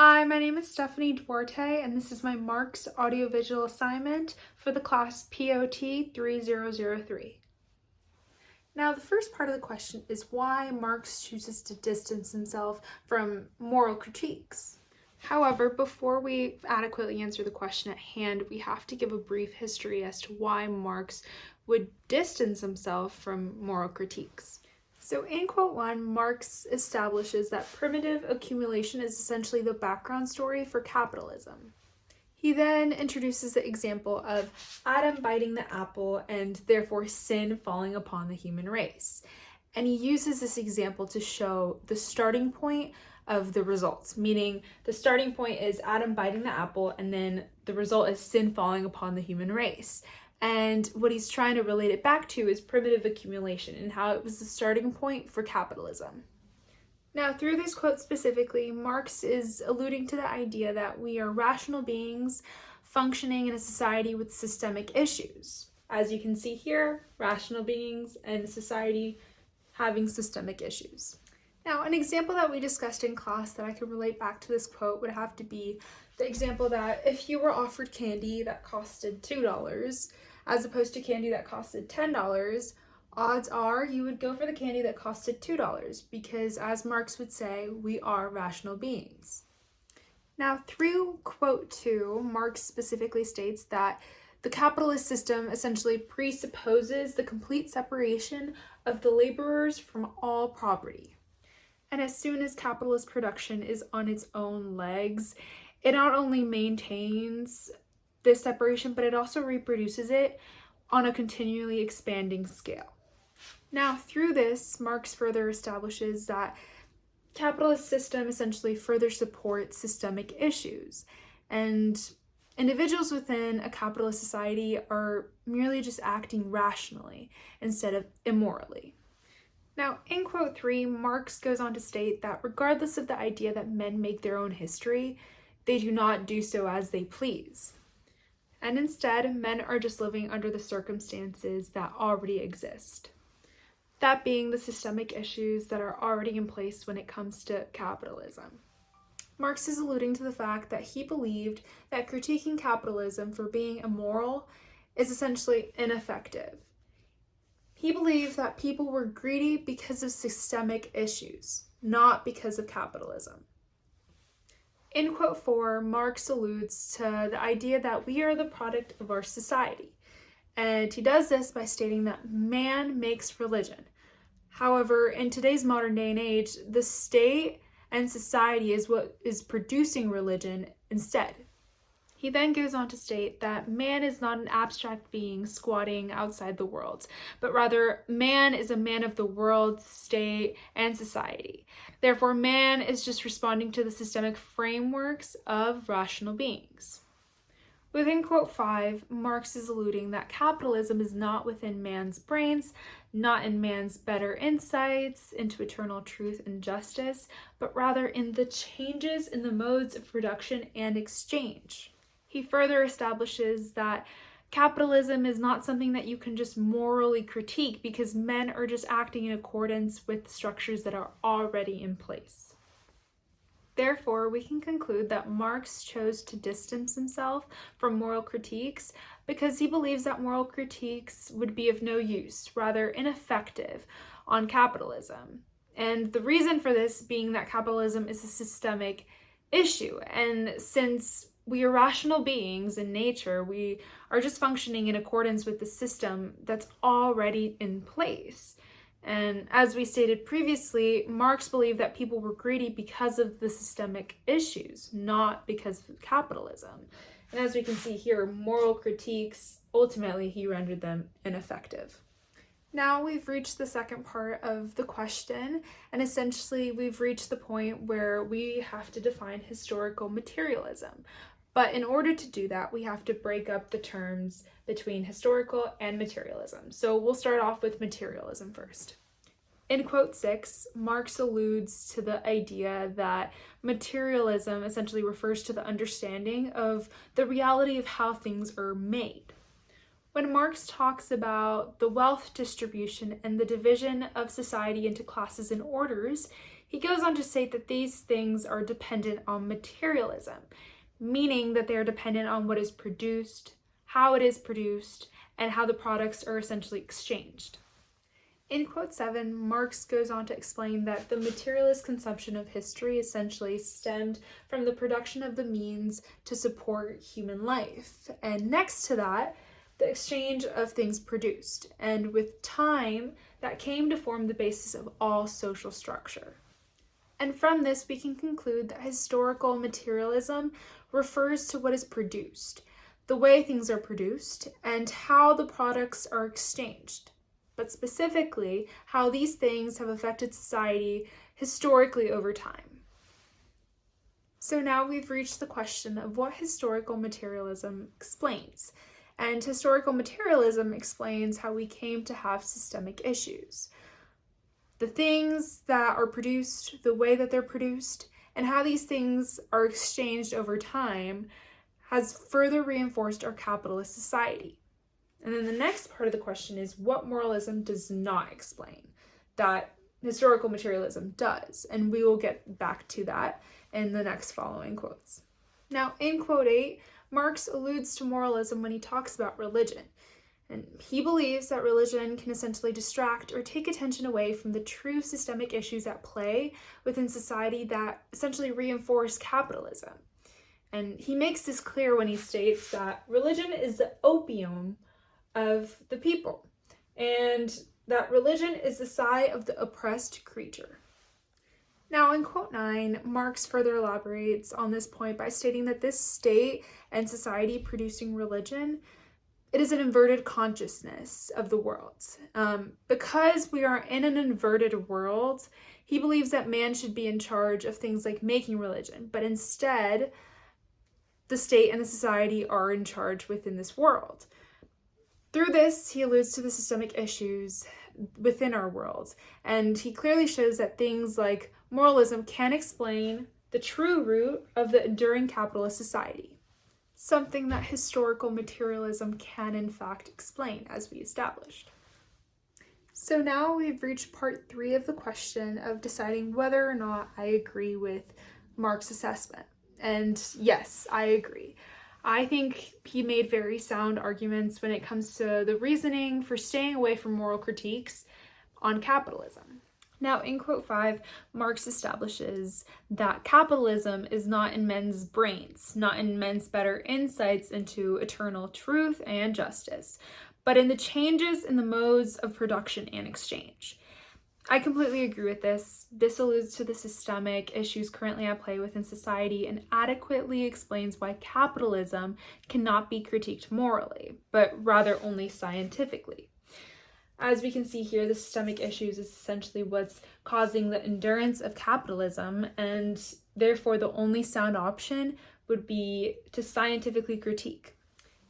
Hi, my name is Stephanie Duarte, and this is my Marx audiovisual assignment for the class POT 3003. Now, the first part of the question is why Marx chooses to distance himself from moral critiques. However, before we adequately answer the question at hand, we have to give a brief history as to why Marx would distance himself from moral critiques. So in quote 1, Marx establishes that primitive accumulation is essentially the background story for capitalism. He then introduces the example of Adam biting the apple and therefore sin falling upon the human race. And he uses this example to show the starting point of the results, meaning the starting point is Adam biting the apple and then the result is sin falling upon the human race. And what he's trying to relate it back to is primitive accumulation and how it was the starting point for capitalism. Now, through this quote specifically, Marx is alluding to the idea that we are rational beings functioning in a society with systemic issues. As you can see here, rational beings and society having systemic issues. Now, an example that we discussed in class that I can relate back to this quote would have to be the example that if you were offered candy that costed $2 as opposed to candy that costed $10, odds are you would go for the candy that costed $2 because, as Marx would say, we are rational beings. Now, through quote 2, Marx specifically states that the capitalist system essentially presupposes the complete separation of the laborers from all property. And as soon as capitalist production is on its own legs, it not only maintains this separation, but it also reproduces it on a continually expanding scale. Now, through this, Marx further establishes that capitalist system essentially further supports systemic issues, and individuals within a capitalist society are merely just acting rationally instead of immorally. Now, in quote 3, Marx goes on to state that regardless of the idea that men make their own history, they do not do so as they please. And instead, men are just living under the circumstances that already exist. That being the systemic issues that are already in place when it comes to capitalism. Marx is alluding to the fact that he believed that critiquing capitalism for being immoral is essentially ineffective. He believed that people were greedy because of systemic issues, not because of capitalism. In quote 4, Marx alludes to the idea that we are the product of our society, and he does this by stating that man makes religion. However, in today's modern day and age, the state and society is what is producing religion instead. He then goes on to state that man is not an abstract being squatting outside the world, but rather man is a man of the world, state, and society. Therefore, man is just responding to the systemic frameworks of rational beings. Within quote 5, Marx is alluding that capitalism is not within man's brains, not in man's better insights into eternal truth and justice, but rather in the changes in the modes of production and exchange. He further establishes that capitalism is not something that you can just morally critique because men are just acting in accordance with the structures that are already in place. Therefore, we can conclude that Marx chose to distance himself from moral critiques because he believes that moral critiques would be of no use, rather ineffective, on capitalism. And the reason for this being that capitalism is a systemic issue, and since we are rational beings in nature, we are just functioning in accordance with the system that's already in place. And as we stated previously, Marx believed that people were greedy because of the systemic issues, not because of capitalism. And as we can see here, moral critiques, ultimately he rendered them ineffective. Now we've reached the second part of the question, and essentially we've reached the point where we have to define historical materialism. But in order to do that, we have to break up the terms between historical and materialism. So we'll start off with materialism first. In quote 6, Marx alludes to the idea that materialism essentially refers to the understanding of the reality of how things are made. When Marx talks about the wealth distribution and the division of society into classes and orders, He goes on to state that these things are dependent on materialism, meaning that they are dependent on what is produced, how it is produced, and how the products are essentially exchanged. In quote 7, Marx goes on to explain that the materialist conception of history essentially stemmed from the production of the means to support human life. And next to that, the exchange of things produced. And with time, that came to form the basis of all social structure. And from this, we can conclude that historical materialism refers to what is produced, the way things are produced, and how the products are exchanged, but specifically how these things have affected society historically over time. So now we've reached the question of what historical materialism explains. And historical materialism explains how we came to have systemic issues. The things that are produced, the way that they're produced, and how these things are exchanged over time has further reinforced our capitalist society. And then the next part of the question is what moralism does not explain that historical materialism does. And we will get back to that in the next following quotes. Now, in quote 8, Marx alludes to moralism when he talks about religion. And he believes that religion can essentially distract or take attention away from the true systemic issues at play within society that essentially reinforce capitalism. And he makes this clear when he states that religion is the opium of the people, and that religion is the sigh of the oppressed creature. Now, in quote 9, Marx further elaborates on this point by stating that this state and society producing religion, it is an inverted consciousness of the world. Because we are in an inverted world, he believes that man should be in charge of things like making religion, but instead, the state and the society are in charge within this world. Through this, he alludes to the systemic issues within our world, and he clearly shows that things like moralism can explain the true root of the enduring capitalist society, something that historical materialism can in fact explain, as we established. So now we've reached part 3 of the question of deciding whether or not I agree with Marx's assessment. And yes, I agree. I think he made very sound arguments when it comes to the reasoning for staying away from moral critiques on capitalism. Now, in quote 5, Marx establishes that capitalism is not in men's brains, not in men's better insights into eternal truth and justice, but in the changes in the modes of production and exchange. I completely agree with this. This alludes to the systemic issues currently at play within society and adequately explains why capitalism cannot be critiqued morally, but rather only scientifically. As we can see here, the systemic issues is essentially what's causing the endurance of capitalism, and therefore the only sound option would be to scientifically critique.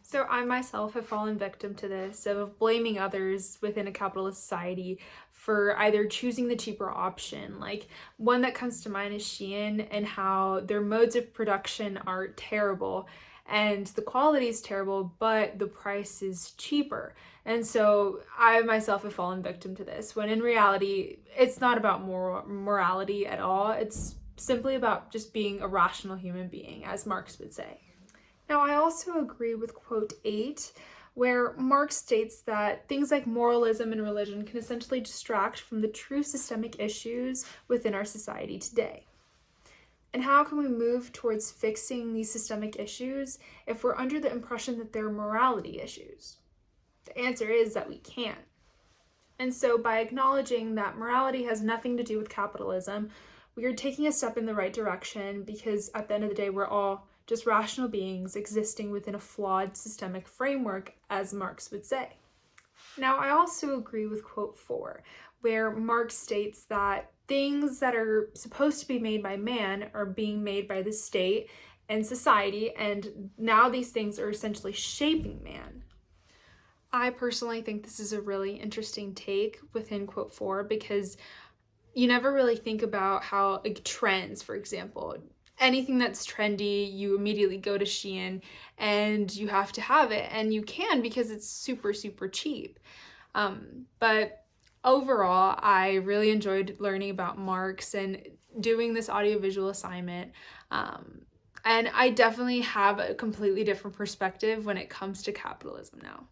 So I myself have fallen victim to this, of blaming others within a capitalist society for either choosing the cheaper option. Like, one that comes to mind is Shein, and how their modes of production are terrible and the quality is terrible, but the price is cheaper. And so I myself have fallen victim to this, when in reality, it's not about morality at all. It's simply about just being a rational human being, as Marx would say. Now, I also agree with quote 8, where Marx states that things like moralism and religion can essentially distract from the true systemic issues within our society today. And how can we move towards fixing these systemic issues if we're under the impression that they're morality issues? The answer is that we can't. And so by acknowledging that morality has nothing to do with capitalism, we are taking a step in the right direction, because at the end of the day, we're all just rational beings existing within a flawed systemic framework, as Marx would say. Now, I also agree with quote 4, where Marx states that things that are supposed to be made by man are being made by the state and society, and now these things are essentially shaping man. I personally think this is a really interesting take within quote 4, because you never really think about how, like, trends, for example, anything that's trendy, you immediately go to Shein and you have to have it, and you can because it's super, super cheap. But Overall, I really enjoyed learning about Marx and doing this audiovisual assignment. And I definitely have a completely different perspective when it comes to capitalism now.